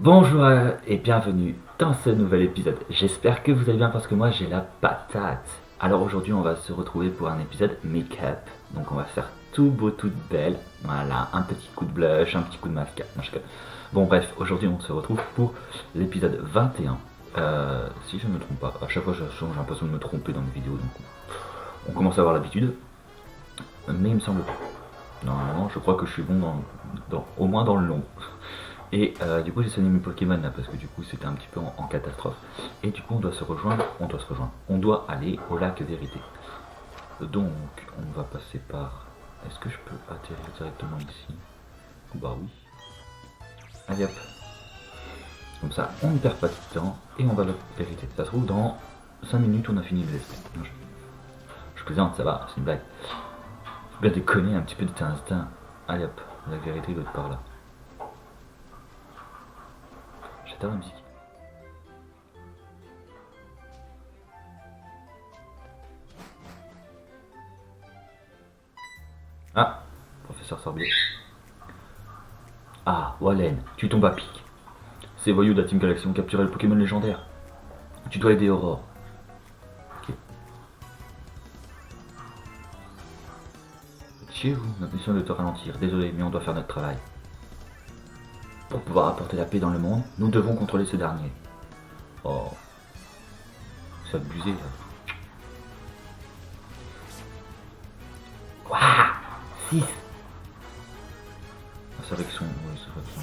Bonjour et bienvenue dans ce nouvel épisode. J'espère que vous allez bien parce que moi j'ai la patate. Alors aujourd'hui on va se retrouver pour un épisode make-up. Donc on va faire tout beau, tout belle. Voilà, un petit coup de blush, un petit coup de mascara. Non, bon bref, aujourd'hui on se retrouve pour l'épisode 21. Si je ne me trompe pas, à chaque fois j'ai l'impression de me tromper dans mes vidéos. Donc on commence à avoir l'habitude. Mais il me semble pas. Normalement je crois que je suis bon au moins dans le long. Et du coup j'ai sonné mes Pokémon là parce que du coup c'était un petit peu en catastrophe. Et du coup on doit se rejoindre, on doit aller au lac Vérité. Donc on va passer par... Est-ce que je peux atterrir directement ici? Bah oui. Allez hop. Comme ça on ne perd pas de temps et on va à la Vérité. Ça se trouve dans 5 minutes on a fini le lesson. Je plaisante, ça va, c'est une blague. Faut bien déconner un petit peu de tes instincts. Allez hop, la Vérité doit être par là. J'adore la musique. Ah, professeur Sorbier. Ah, Wallen, tu tombes à pic. Ces voyous de la Team Galaxy ont capturé le Pokémon légendaire. Tu dois aider Aurore. Ok. Chez vous, notre mission est de te ralentir. Désolé, mais on doit faire notre travail. Pour pouvoir apporter la paix dans le monde, nous devons contrôler ce dernier. Oh, c'est abusé là. Waouh 6. Ah, c'est vrai que son... Oui, c'est vrai que son...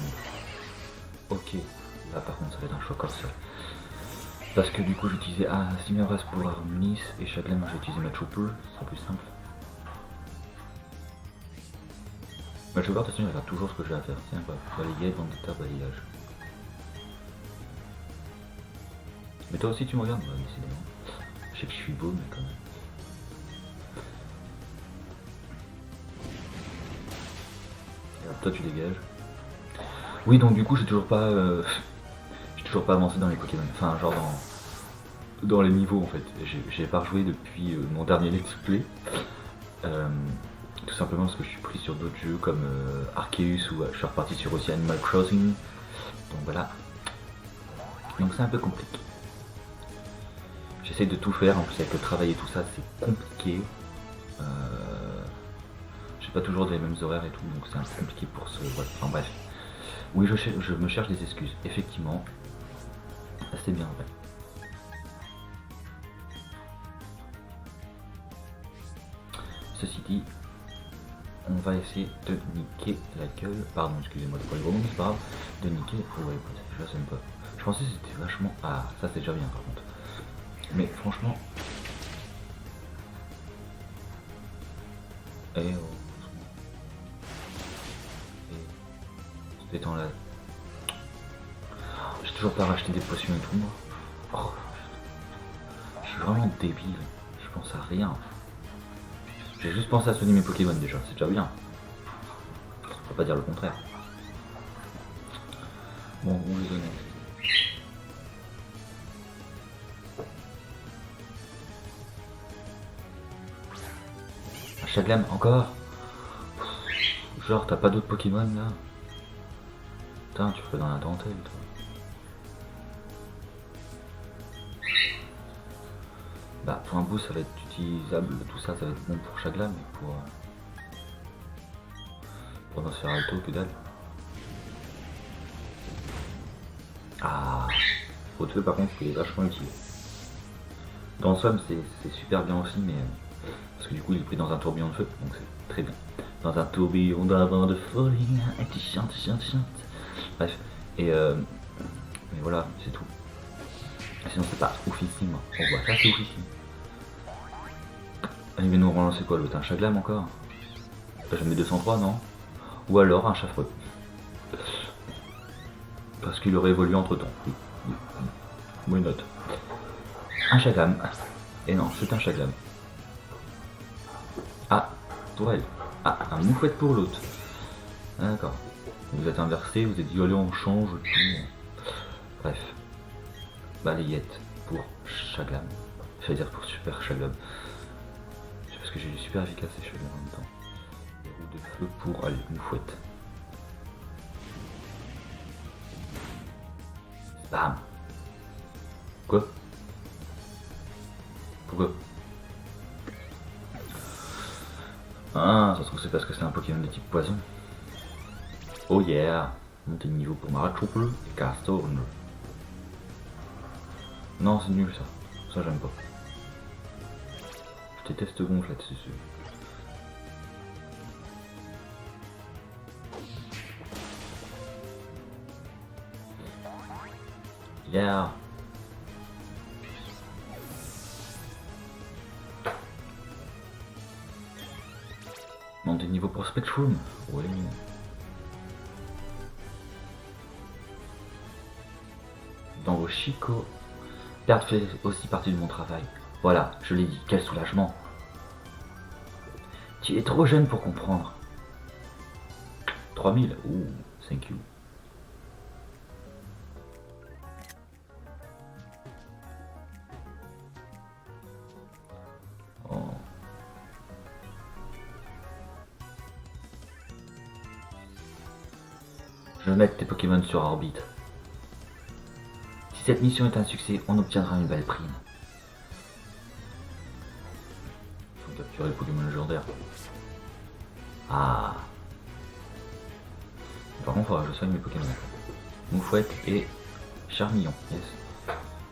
Ok, là par contre ça va être un choix corsaire. Parce que du coup j'utilisais Simeras pour Harmonis et Chaglam j'ai utilisé ma Trooper, ce sera plus simple. Ma Trooper de toute façon elle va faire toujours ce que j'ai à faire, tiens bah, balayage, vendetta, balayage. Mais toi aussi tu me regardes, bah, décidément. Je sais que je suis beau mais quand même. Et alors, toi tu dégages. Oui donc du coup j'ai toujours pas avancé dans les Pokémon, enfin genre dans les niveaux en fait. J'ai pas rejoué depuis mon dernier let's play. Tout simplement parce que je suis pris sur d'autres jeux comme Arceus ou je suis reparti sur aussi Animal Crossing. Donc voilà. Donc c'est un peu compliqué. J'essaye de tout faire, en plus avec le travail et tout ça c'est compliqué. J'ai pas toujours les mêmes horaires et tout, donc c'est un peu compliqué pour ce... Voilà. Enfin bref. Oui je me cherche des excuses, effectivement. C'est bien vrai. Ceci dit, on va essayer de niquer la gueule, pardon, excusez-moi pour les gros mots, mais c'est pas grave, de niquer, ouais, je la sème pas. Je pensais que c'était vachement, ah, ça c'est déjà bien par contre. Mais franchement, oh, c'était temps là. J'ai toujours pas racheté des potions et tout moi. Oh, je suis vraiment débile, je pense à rien. J'ai juste pensé à soigner mes Pokémon déjà, c'est déjà bien. On peut pas dire le contraire. Bon, on les honnête. Un Chaglam encore. Genre t'as pas d'autres Pokémon là. Putain, tu fais dans la dentelle toi. Bah pour un bout ça va être utilisable, tout ça, ça va être bon pour Chaglam, mais pour Nosferalto, que dalle. Ah, faut tuer par contre, il est vachement utile. Dans le somme c'est super bien aussi, mais parce que du coup il est pris dans un tourbillon de feu, donc c'est très bien. Dans un tourbillon d'avant de folie, et tu chantes. Bref, et mais voilà, c'est tout. Sinon c'est pas oufissime, on voit ça c'est oufissime. Il va nous relancer quoi l'autre, un Chaglam encore? Je mets 203 non? Ou alors un Chaffreux. Parce qu'il aurait évolué entre temps. Oui, note. Un Chaglam. Et non, c'est un Chaglam. Ah, pour elle. Ah, un Moufette pour l'autre. Ah, d'accord. Vous êtes inversé, vous êtes dit allez on change tout. Bref. Balayette pour Chaglam. Je vais dire pour Super Chaglam. Parce que j'ai du super efficace et Chaglam en même temps. Et roue de feu pour aller Moufette. Bam. Quoi? Pourquoi? Ah, ça se trouve c'est parce que c'est un Pokémon de type poison. Oh yeah. Montée de niveau pour Maratrouple et Castorn. Non, c'est nul ça. Ça j'aime pas. Je déteste gonfle là-dessus. Yeah. Montée de niveau pour Spectrum. Oui. Dans vos chicots. Perdre fait aussi partie de mon travail. Voilà, je l'ai dit, quel soulagement. Tu es trop jeune pour comprendre. 3000, ouh, thank you. Oh. Je vais mettre tes Pokémon sur orbite. Si cette mission est un succès, on obtiendra une belle prime. Faut capturer le Pokémon légendaire. Ah. Par contre, je soigne mes Pokémon. Moufouette et Charmillon. Yes.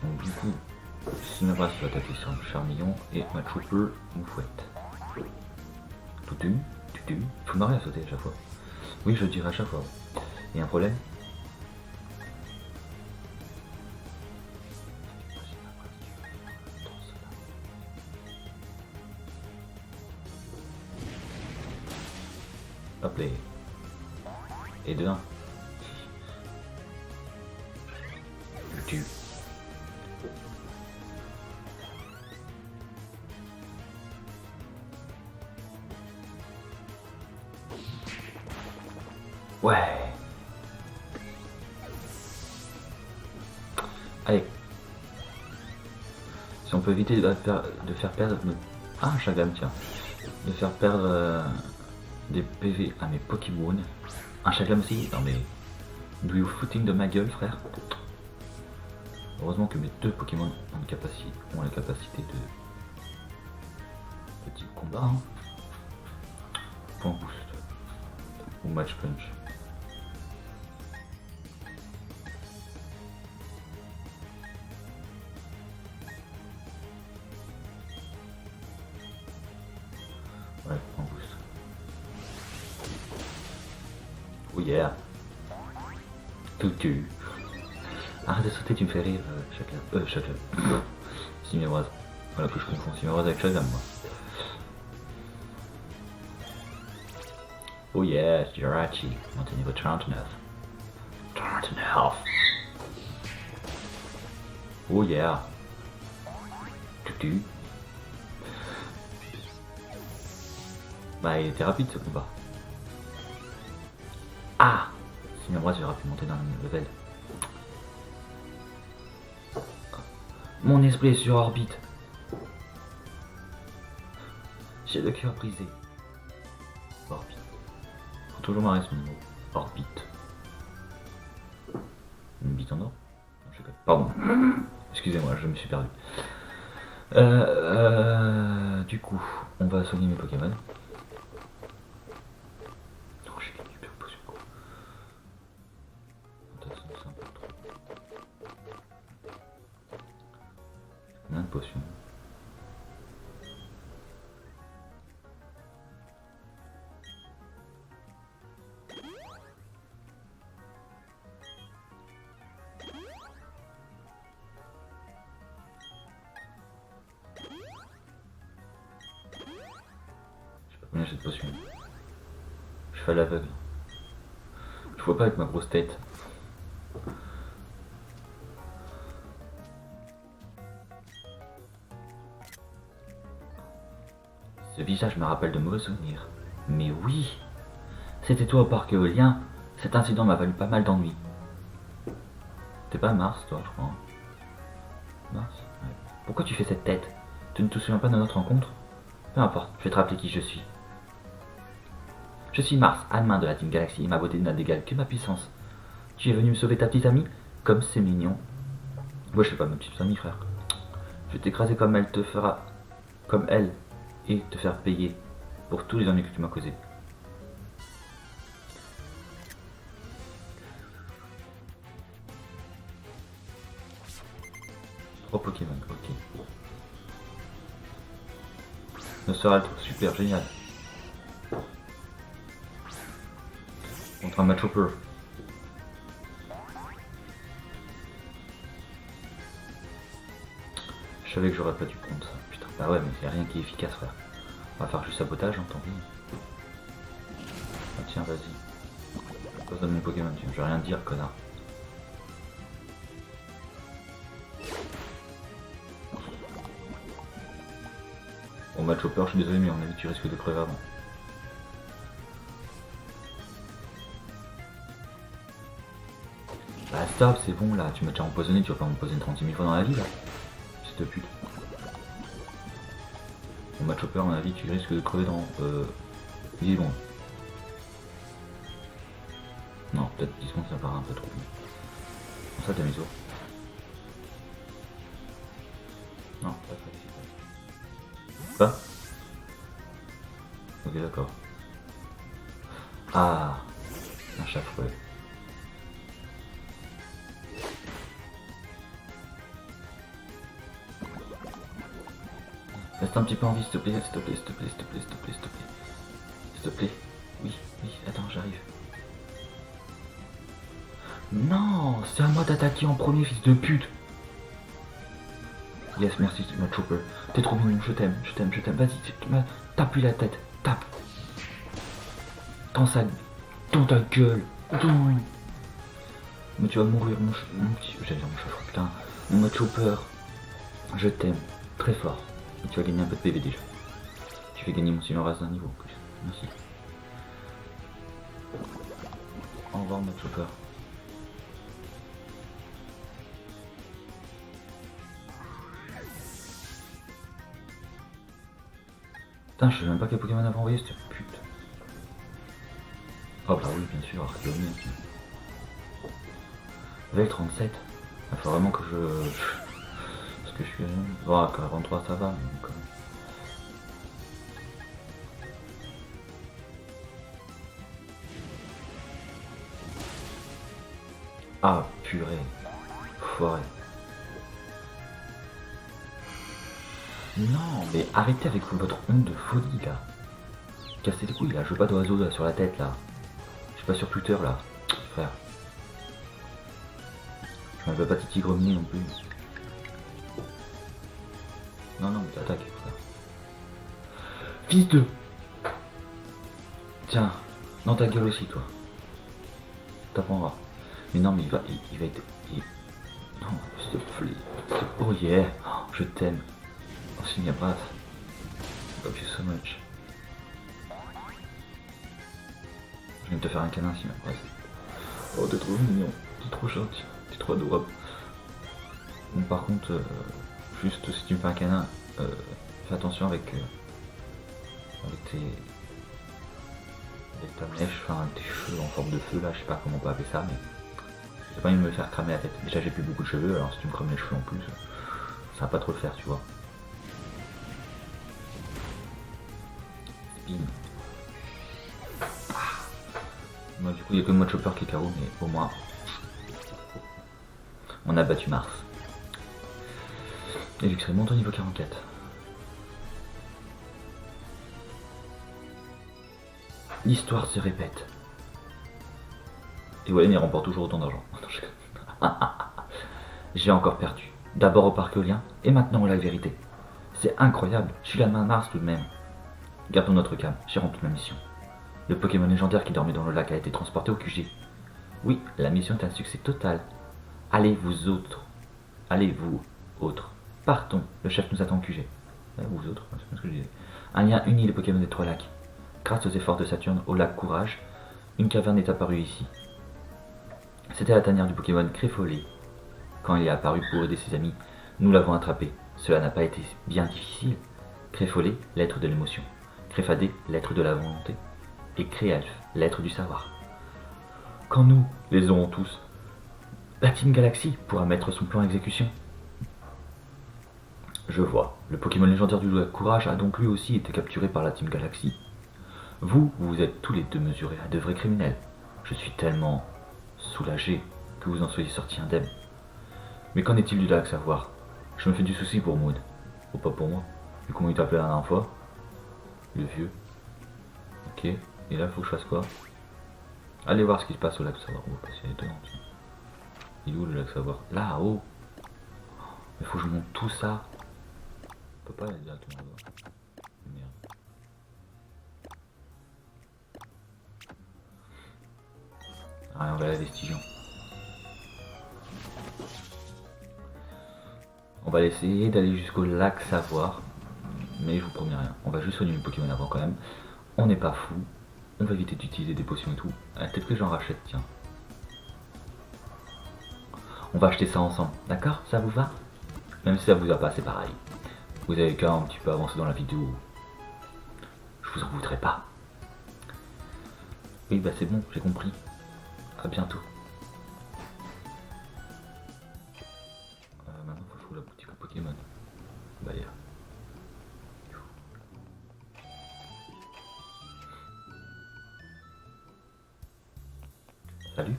Donc du coup, Cineras va attaquer sur Charmillon et Machopper Moufouette. Toutu, tutu. Faut m'arrêter à sauter à chaque fois. Oui, je le dirai à chaque fois. Il y a un problème? Hop là. Et de 1. Je tue. Ouais. Allez. Si on peut éviter de faire perdre... Ah, un Shagam, tiens. De faire perdre des PV à mes Pokémon. Un Shagam aussi? Non mais... Do you footing de ma gueule, frère? Heureusement que mes deux Pokémon ont la capacité de... petit combat. Hein. Point boost. Ou match punch. Ouais, point boost. Oh yeah. Tout tu. Arrête de sauter, tu me fais rire, Chacun. Cinéroise. Voilà que je confonds Cinéroise avec Shazam, moi. Oh yeah, Jirachi. Montez niveau 39. 39. Oh yeah. Tutu. Bah, il était rapide ce combat. Ah! Cinéroise, j'aurais pu monter dans le level. Mon esprit est sur orbite. J'ai le cœur brisé. Orbite. Faut toujours marrer son mot. Orbite. Une bite en or? Non, je sais pas. Pardon. Excusez-moi, je me suis perdu. Du coup, on va soigner mes Pokémon. Oh, j'ai gagné de potion. C'est un peu trop. Combien de potions? Combien j'ai de potions? Je fais à l'aveugle. Je vois pas avec ma grosse tête. Ce visage me rappelle de mauvais souvenirs. Mais oui, c'était toi au parc éolien. Cet incident m'a valu pas mal d'ennuis. T'es pas Mars, toi, je crois. Mars? Ouais. Pourquoi tu fais cette tête? Tu ne te souviens pas de notre rencontre? Peu importe, je vais te rappeler qui je suis. Je suis Mars, Almain de la Team Galaxy, et ma beauté n'a d'égal que ma puissance. Tu es venu me sauver ta petite amie? Comme c'est mignon. Moi je sais pas, ma petite famille frère. Je vais t'écraser comme elle te fera. Comme elle. Et te faire payer pour tous les ennuis que tu m'as causés. Trois Pokémon, ok. Nosferatu, super, génial. Contre un Machopper. Je savais que j'aurais pas dû prendre ça. Putain, bah ouais, mais c'est rien qui est efficace, frère. On va faire du sabotage, hein, tant pis. Ah, tiens, vas-y. Passe de mon Pokémon, tiens, je vais rien dire, connard. Bon, Machopper, je suis désolé, mais à mon avis, tu risques de crever avant. Bah stop, c'est bon là, tu m'as déjà empoisonné, tu vas pas m'empoisonner 36 000 fois dans la vie là. C'est de pute. Bon, Machopper, à mon avis, tu risques de crever dans. Il est loin. Non, peut-être 10 secondes, ça paraît un peu trop. Ça, t'as mis au. Non, pas ça. Quoi? Ok, d'accord. Ah, un chat fouet. Reste un petit peu en vie, s'il te plaît, s'il te plaît, s'il te plaît, s'il te plaît, s'il te plaît, s'il te plaît. S'il te plaît. Oui, oui, attends, j'arrive. Non, c'est à moi d'attaquer en premier, fils de pute. Yes, merci, Machopper. T'es trop mignon, je t'aime, je t'aime, je t'aime. Vas-y, tape-lui la tête, tape. Dans ta gueule. Mais tu vas mourir, mon petit. J'allais dire mon chauffeur, putain. Mon Machopper. Je t'aime, très fort. Et tu vas gagner un peu de PV déjà. Tu fais gagner mon Sileras d'un niveau en plus. Merci. Au revoir, Machopper. Putain, je sais même pas quel Pokémon avait envoyé cette pute. Oh bah oui, bien sûr, Archéonie. Avec 37. Il faut vraiment que je... Parce que je suis... Oh, 43 ça va, donc... Ah, purée. Foiré. Non, mais arrêtez avec votre honte de folie, là. Cassez les couilles, là. Je veux pas d'oiseau, là, sur la tête, là. Je suis pas sur Twitter, là. Frère. Je m'appelle pas Titi Grenier non plus. Non, non, mais t'attaques, frère. Fils de... Tiens, dans ta gueule aussi, toi. T'apprendras. Mais non, mais il va être... Non, s'il te plaît. Oh yeah, je t'aime. Oh, signe Brass. Love you so much. Je viens de te faire un câlin, signe Brass. Oh, t'es trop mignon. T'es trop gentil. T'es trop adorable. Bon, par contre, juste si tu me fais un câlin, fais attention avec tes... avec ta mèche, enfin tes cheveux en forme de feu là, je sais pas comment on peut appeler ça, mais j'ai pas envie de me faire cramer la tête. Déjà j'ai plus beaucoup de cheveux, alors si tu me crames les cheveux en plus, ça va pas trop le faire, tu vois. Spin. Moi du coup il y a que le Machopper qui est KO, mais au moins on a battu Mars. Et Luxray monte au niveau 44. L'histoire se répète. Et Wallen il remporte toujours autant d'argent. J'ai encore perdu. D'abord au parc éolien, et maintenant au lac vérité. C'est incroyable, je suis la main Mars tout de même. Gardons notre calme, j'ai rempli ma mission. Le Pokémon légendaire qui dormait dans le lac a été transporté au QG. Oui, la mission est un succès total. Allez vous autres. Partons, le chef nous attend au QG. Vous autres, c'est ce que je disais. Un lien unit les Pokémon des 3 lacs. Grâce aux efforts de Saturne au lac Courage, une caverne est apparue ici. C'était la tanière du Pokémon Créfolé. Quand il est apparu pour aider ses amis, nous l'avons attrapé. Cela n'a pas été bien difficile. Créfolé, l'être de l'émotion. Créfadé, l'être de la volonté. Et Créelf, l'être du savoir. Quand nous les aurons tous, La Team Galaxy pourra mettre son plan à exécution. Je vois. Le Pokémon légendaire du courage a donc lui aussi été capturé par la Team Galaxy. Vous êtes tous les deux mesurés à de vrais criminels. Je suis tellement soulagé que vous en soyez sortis indemnes. Mais qu'en est-il du lac Savoir? Je me fais du souci pour Moon. Oh, pas pour moi. Et comment il t'appelait la dernière fois? Le vieux. Ok. Et là, faut que je fasse quoi? Allez voir ce qui se passe au lac Savoir. Oh, c'est étonnant. Il est où le lac Savoir? Là-haut. Mais faut que je monte tout ça. On peut pas aller directement là-bas. Merde. Allez, on va à la Vestigion. On va essayer d'aller jusqu'au lac Savoir. Mais je vous promets rien. On va juste soigner une Pokémon avant quand même. On n'est pas fou. On va éviter d'utiliser des potions et tout. Peut-être que j'en rachète, tiens. On va acheter ça ensemble, d'accord? Ça vous va? Même si ça vous a pas, c'est pareil. Vous avez qu'à un petit peu avancer dans la vidéo. Je vous en voudrais pas. Oui, bah c'est bon, j'ai compris. À bientôt. Maintenant, faut que je trouve la boutique Pokémon. Bah, yeah. Salut.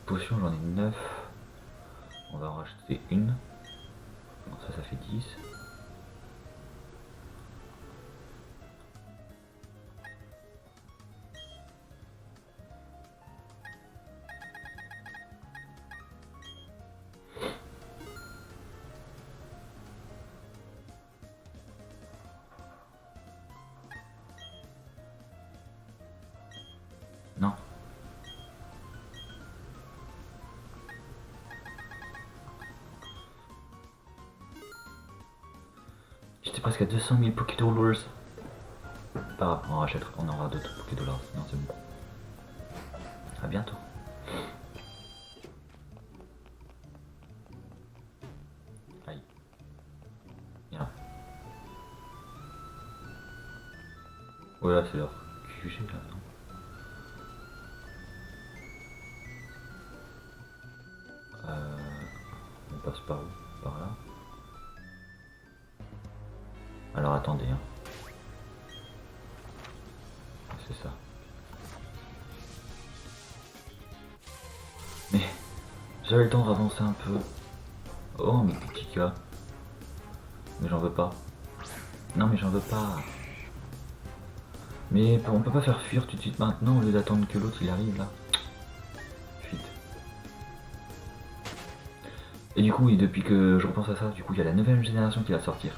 Potion, j'en ai 9. On va en racheter une. Bon, ça fait 10. Non. J'étais presque à 200 000 Pokédollars. Pas grave, on rachète, on aura d'autres Pokédollars, sinon c'est bon. À bientôt. Aïe. Viens. Ouais, là c'est leur QG là, non? On passe par où? Par là? Alors attendez, hein. C'est ça. Mais j'avais le temps d'avancer un peu. Oh mais Kika. Mais j'en veux pas. Non mais j'en veux pas. Mais on peut pas faire fuir tout de suite maintenant au lieu d'attendre que l'autre il arrive là. Fuite. Et du coup, oui, depuis que je repense à ça, du coup il y a la nouvelle génération qui va sortir.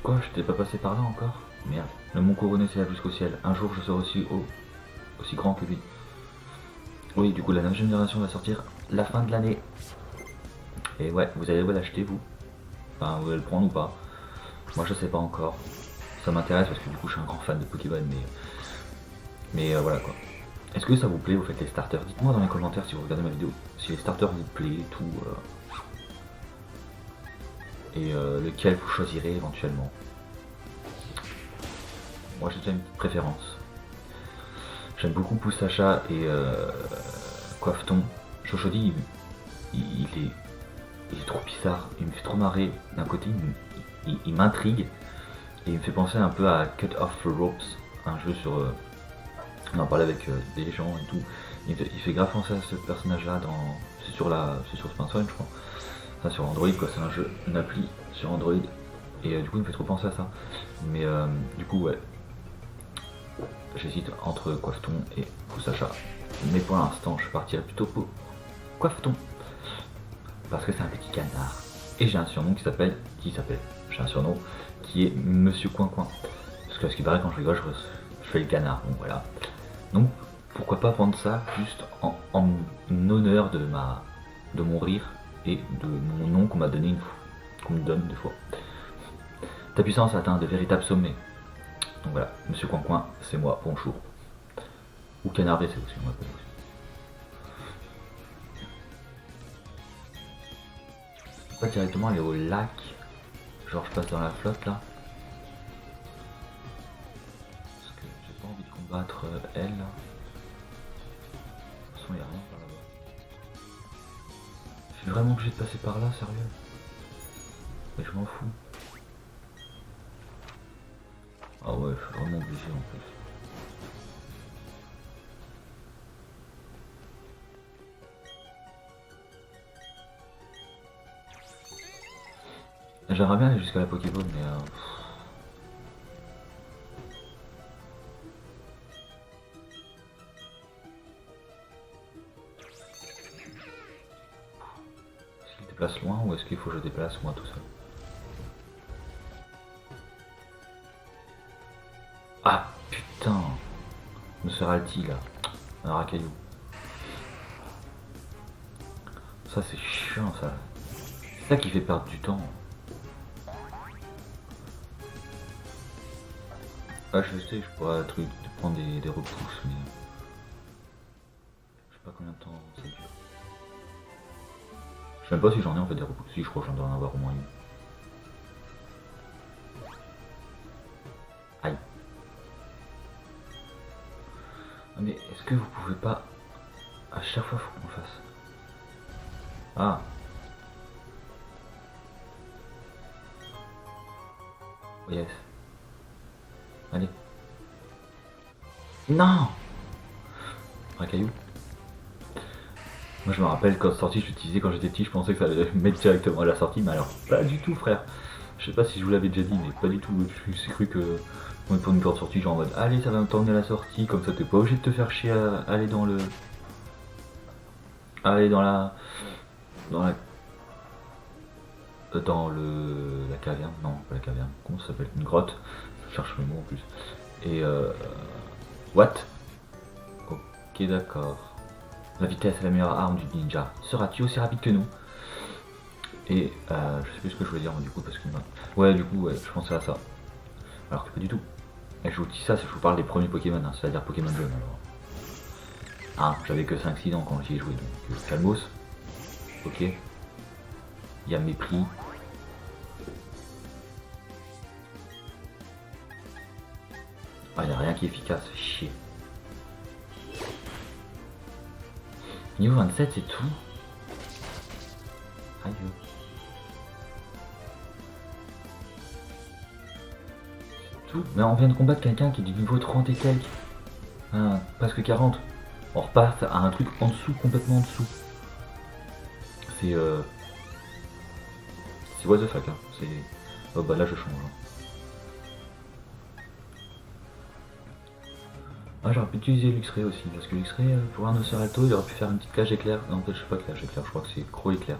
Quoi, je t'ai pas passé par là encore? Merde. Le mont couronné s'élève jusqu'au ciel. Un jour je serai aussi haut, aussi grand que lui. Oui, du coup la nouvelle génération va sortir la fin de l'année. Et ouais, vous allez l'acheter vous? Enfin, vous allez le prendre ou pas? Moi je sais pas encore. Ça m'intéresse parce que du coup je suis un grand fan de Pokémon, mais voilà quoi. Est-ce que ça vous plaît, vous faites les starters? Dites-moi dans les commentaires si vous regardez ma vidéo, si les starters vous plaît, tout. Et lequel vous choisirez éventuellement. Moi j'ai déjà une petite préférence. J'aime beaucoup Poussacha et Coiffeton. Chochodi, il est trop bizarre, il me fait trop marrer. D'un côté, il m'intrigue et il me fait penser un peu à Cut Off Ropes, un jeu sur. On en parlait avec des gens et tout. Il fait grave penser à ce personnage-là dans. C'est sur smartphone, je crois. Enfin, sur Android, quoi. C'est un jeu, une appli sur Android. Et du coup, il me fait trop penser à ça. Mais du coup, ouais. J'hésite entre Coiffeton et Poussacha. Mais pour l'instant, je partirai plutôt pour Coiffeton. Parce que c'est un petit canard. Et j'ai un surnom qui s'appelle. J'ai un surnom qui est Monsieur Coin Coin. Parce que à ce qui paraît, quand je rigole, je fais le canard. Donc voilà. Donc pourquoi pas prendre ça juste en honneur de mon rire et de mon nom qu'on m'a donné une fois. Qu'on me donne des fois. Ta puissance atteint de véritables sommets. Donc voilà, Monsieur Coin Coin, c'est moi, bonjour. Ou Canard WC aussi, on m'appelle aussi. Je peux pas directement aller au lac. Genre je passe dans la flotte là. Parce que j'ai pas envie de combattre. combattre elle. De toute façon, il n'y a rien par là-bas. Je suis vraiment obligé de passer par là, sérieux? Mais je m'en fous. Ah ouais, je suis vraiment obligé en plus. J'aimerais bien aller jusqu'à la Pokéball, mais est-ce qu'il déplace loin ou est-ce qu'il faut que je déplace moi tout seul? Ah putain, me faire alti là, un racaillou. Ça c'est chiant ça. C'est ça qui fait perdre du temps. Ah je sais, je pourrais prendre des repousses, mais je sais pas combien de temps ça dure. Je sais même pas si j'en ai en fait des repousses. Si, je crois que j'en dois en avoir au moins une. Aïe. Ah, mais est-ce que vous pouvez pas... À chaque fois faut qu'on fasse... Ah. Oh yes. Allez. Non. Un caillou. Moi je me rappelle quand sortie, je l'utilisais quand j'étais petit, je pensais que ça allait me mettre directement à la sortie, mais alors pas du tout frère. Je sais pas si je vous l'avais déjà dit, mais pas du tout. J'ai cru que pour une porte sortie, genre en mode allez ça va t'emmener à la sortie, comme ça t'es pas obligé de te faire chier à aller dans le... Aller dans la... Dans la... Dans la caverne, non pas la caverne, comment ça s'appelle? Une grotte, je cherche le mot en plus. Et what? Ok d'accord. La vitesse est la meilleure arme du ninja. Seras-tu aussi rapide que nous? Et je sais plus ce que je voulais dire du coup parce que... Ouais du coup ouais, je pensais à ça. Alors que pas du tout. Et je vous dis ça, je vous parle des premiers Pokémon, hein, c'est-à-dire Pokémon Bleu alors. Ah, j'avais que 5-6 ans quand j'y ai joué, donc calmos. Ok. Il y a mépris. Ah, il n'y a rien qui est efficace, chier. Niveau 27, c'est tout. Aïe. C'est tout. Mais on vient de combattre quelqu'un qui est du niveau 30 et quelques. Ah, presque 40. On repart à un truc en dessous, complètement en dessous. C'est c'est what the fuck, hein. C'est... Oh bah là je change. Ah, j'aurais pu utiliser l'X-Ray aussi, parce que l'X-Ray, pour un Ocerato, il aurait pu faire une petite cage éclair. Non, en fait, je sais pas cage éclair, je crois que c'est gros éclair.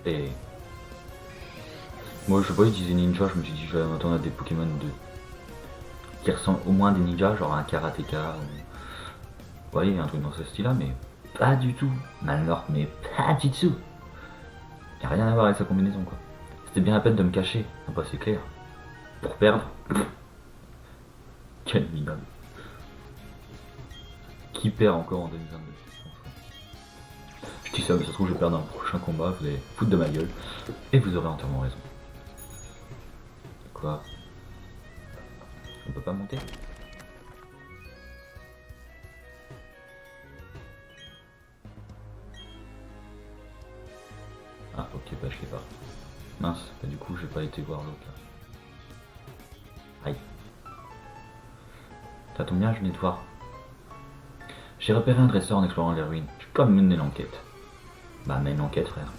Et... Moi, je vois utiliser ninja, je me suis dit, je vais m'attendre à des Pokémon qui ressemblent au moins à des ninjas, genre un Karateka, ou... Vous voyez, un truc dans ce style-là, mais pas du tout. Malnork, mais pas du tout. Y a rien à voir avec sa combinaison, quoi. C'était bien la peine de me cacher, non pas c'est clair. Pour perdre. Quel minable. Qui perd encore en 2022? Je dis ça, mais ça se trouve je vais perdre un prochain combat, vous allez foutre de ma gueule. Et vous aurez entièrement raison. Quoi? On peut pas monter? Ah ok, bah je sais pas. Mince, bah du coup j'ai pas été voir l'autre là. Aïe. Ça tombe bien, je venais de voir. J'ai repéré un dresseur en explorant les ruines. Je peux mener l'enquête. Bah mène l'enquête frère.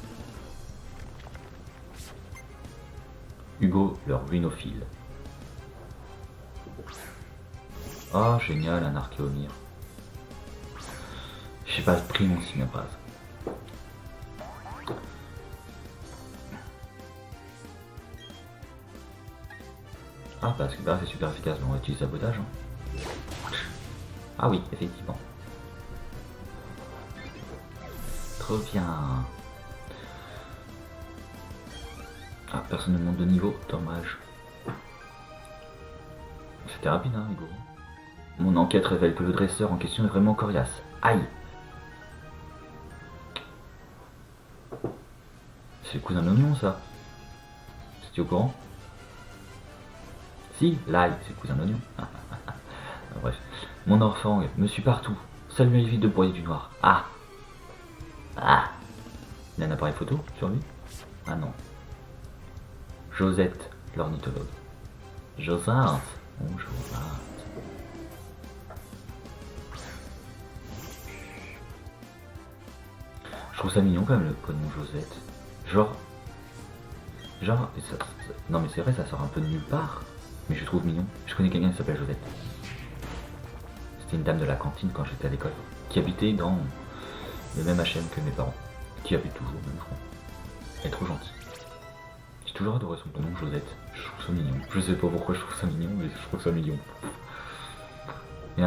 Hugo, le ruinophile. Oh génial, un archéomire. J'ai pas pris mon signe à base. Ah parce que bah, c'est super efficace, on va utiliser sabotage. Hein. Ah oui, effectivement. Trop bien. Ah, personne ne monte de niveau, dommage. C'était rapide, hein, Hugo. Mon enquête révèle que le dresseur en question est vraiment coriace. Aïe! C'est le cousin de l'oignon, ça. C'était au courant? Si, l'ail, c'est le cousin de l'oignon. Bref. Mon enfant me suit partout. Ça lui évite de broyer du noir. Ah! Ah! Il y a un appareil photo sur lui? Ah non. Josette, l'ornithologue. Josette. Bonjour. Je trouve ça mignon quand même le prénom Josette. Genre, non mais c'est vrai, ça sort un peu de nulle part, mais je trouve mignon. Je connais quelqu'un qui s'appelle Josette. C'était une dame de la cantine quand j'étais à l'école, qui habitait dans le même HM que mes parents, qui habite toujours même, je crois. Elle est trop gentille. J'ai toujours adoré son prénom Josette. Je trouve ça mignon. Je sais pas pourquoi je trouve ça mignon, mais je trouve ça mignon. Et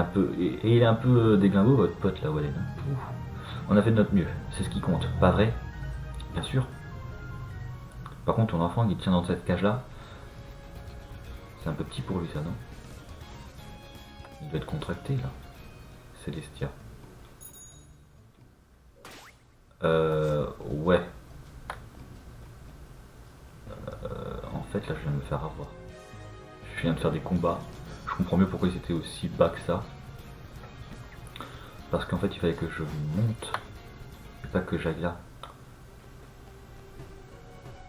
il est un peu déglingo, votre pote là, Wallen. On a fait de notre mieux, c'est ce qui compte, pas vrai? Bien sûr. Par contre, ton enfant qui tient dans cette cage-là, c'est un peu petit pour lui, ça, non? Il doit être contracté, là. Célestia. Ouais. En fait, là, je viens de me faire avoir. Je viens de faire des combats. Je comprends mieux pourquoi ils étaient aussi bas que ça. Parce qu'en fait, il fallait que je monte. Et pas que j'aille là.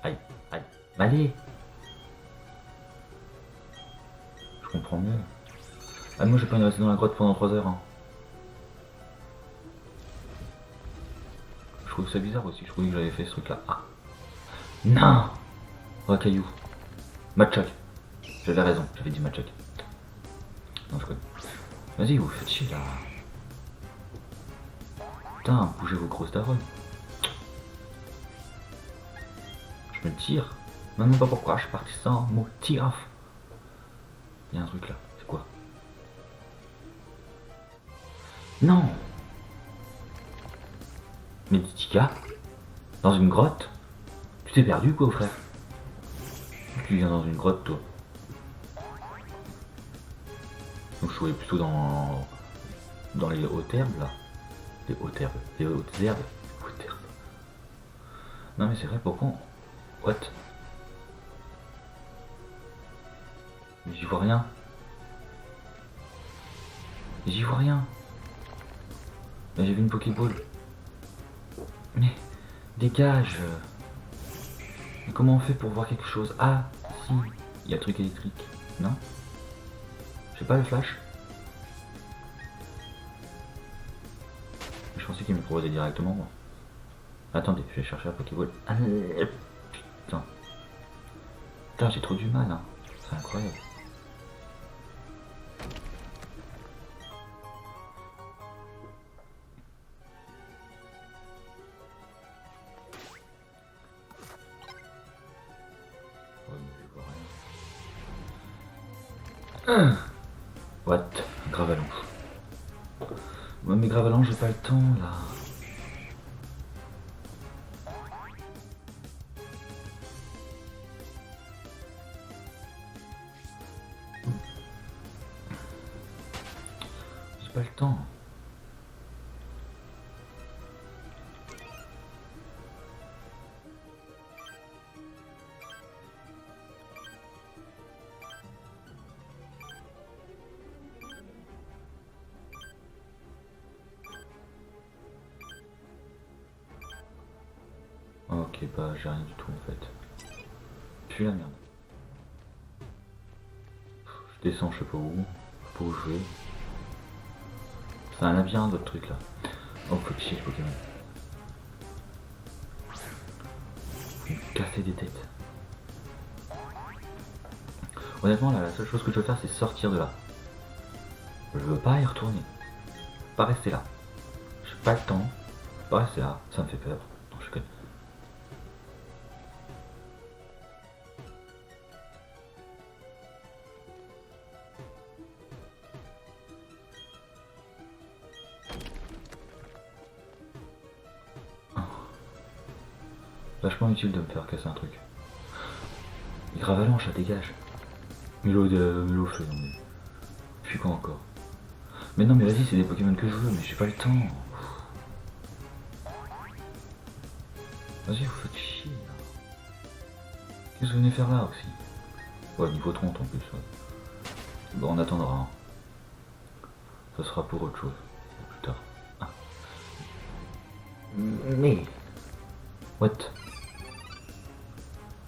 Aïe, aïe. Allez! Je comprends mieux. Ah, moi, j'ai pas envie de rester dans la grotte pendant 3 heures. Hein. Je trouve ça bizarre aussi. Je trouvais que j'avais fait ce truc-là. Ah! Non! Oh, caillou. Matchak. J'avais raison, j'avais dit Matchak. Non, je connais. Vas-y, vous faites chier là. Putain, bougez vos grosses darons. Je me tire. Même pas pourquoi, je suis parti sans motif. Il y a un truc là, c'est quoi? Non! Mais Titika? Dans une grotte? Tu t'es perdu quoi, frère? Tu viens dans une grotte, toi. Donc je trouvais plutôt dans les hautes herbes là. Les hautes herbes. Les hautes herbes. Hautes herbes. Non mais c'est vrai, pourquoi? What? Mais j'y vois rien. J'y vois rien. Mais j'ai vu une Pokéball. Mais dégage. Mais comment on fait pour voir quelque chose? Ah, si. Il y a le truc électrique. Non? J'ai pas le flash. Je pensais qu'il me proposait directement moi. Attendez, je vais chercher la Pokéball. Ah, putain. Putain, j'ai trop du mal, hein. C'est incroyable. Ouais, mais je vois rien. What? Gravalanche. Ouais, mais Gravalanche, j'ai pas le temps là. J'ai pas le temps. Ok, bah j'ai rien du tout en fait. Je suis la merde. Je descends, je sais pas où. Pour jouer. C'est un labyrinthe votre truc là. Oh, faut chier les Pokémon. Faut me casser des têtes. Honnêtement, là, la seule chose que je veux faire, c'est sortir de là. Je veux pas y retourner. Pas rester là. J'ai pas le temps. Pas rester là. Ça me fait peur. Non, je connais. Vachement utile de me faire casser un truc. Et Gravalanche, ça dégage. Mulot feu, non mais... Depuis quand encore? Mais non mais vas-y, c'est des Pokémon que je veux, mais j'ai pas le temps. Vas-y, vous faites chier là. Qu'est-ce que vous venez faire là aussi? Ouais, niveau 30 en plus. Ouais. Bon, on attendra. Hein. Ça sera pour autre chose. Plus tard. Ah. Mais... What?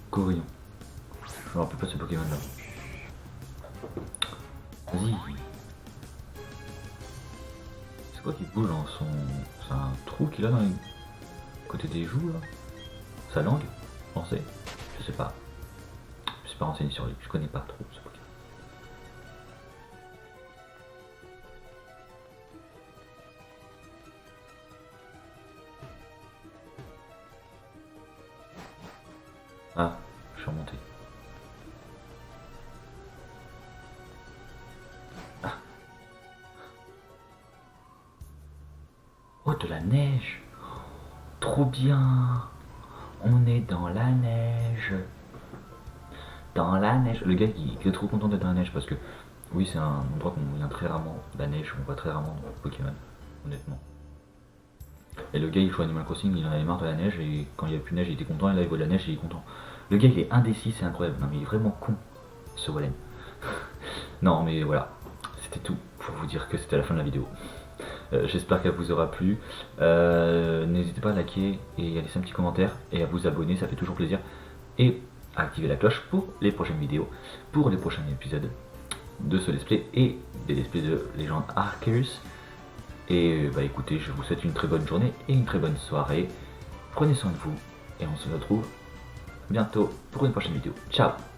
Corillon. Je me rappelle pas de ce Pokémon là. Vas-y. C'est quoi qui bouge dans son... C'est un trou qu'il a dans les... côté des joues là? Sa langue? Pensez? Je sais pas. Je suis pas renseigné sur lui. Je connais pas trop ce Pokémon. Ah, je suis remonté. Ah. Oh, de la neige! Trop bien! On est dans la neige! Dans la neige! Le gars qui est trop content d'être dans la neige parce que, oui, c'est un endroit qu'on vient très rarement. La neige, on voit très rarement dans Pokémon, honnêtement. Et le gars il joue Animal Crossing, il en avait marre de la neige et quand il n'y avait plus de neige il était content et là il voit de la neige et il est content. Le gars il est indécis, c'est incroyable. Non mais il est vraiment con ce Wallen. Non mais voilà, c'était tout pour vous dire que c'était la fin de la vidéo. J'espère qu'elle vous aura plu. N'hésitez pas à liker et à laisser un petit commentaire et à vous abonner, ça fait toujours plaisir. Et à activer la cloche pour les prochaines vidéos, pour les prochains épisodes de ce let's play et des let's play de Legend Arceus. Et bah écoutez, je vous souhaite une très bonne journée et une très bonne soirée. Prenez soin de vous et on se retrouve bientôt pour une prochaine vidéo. Ciao!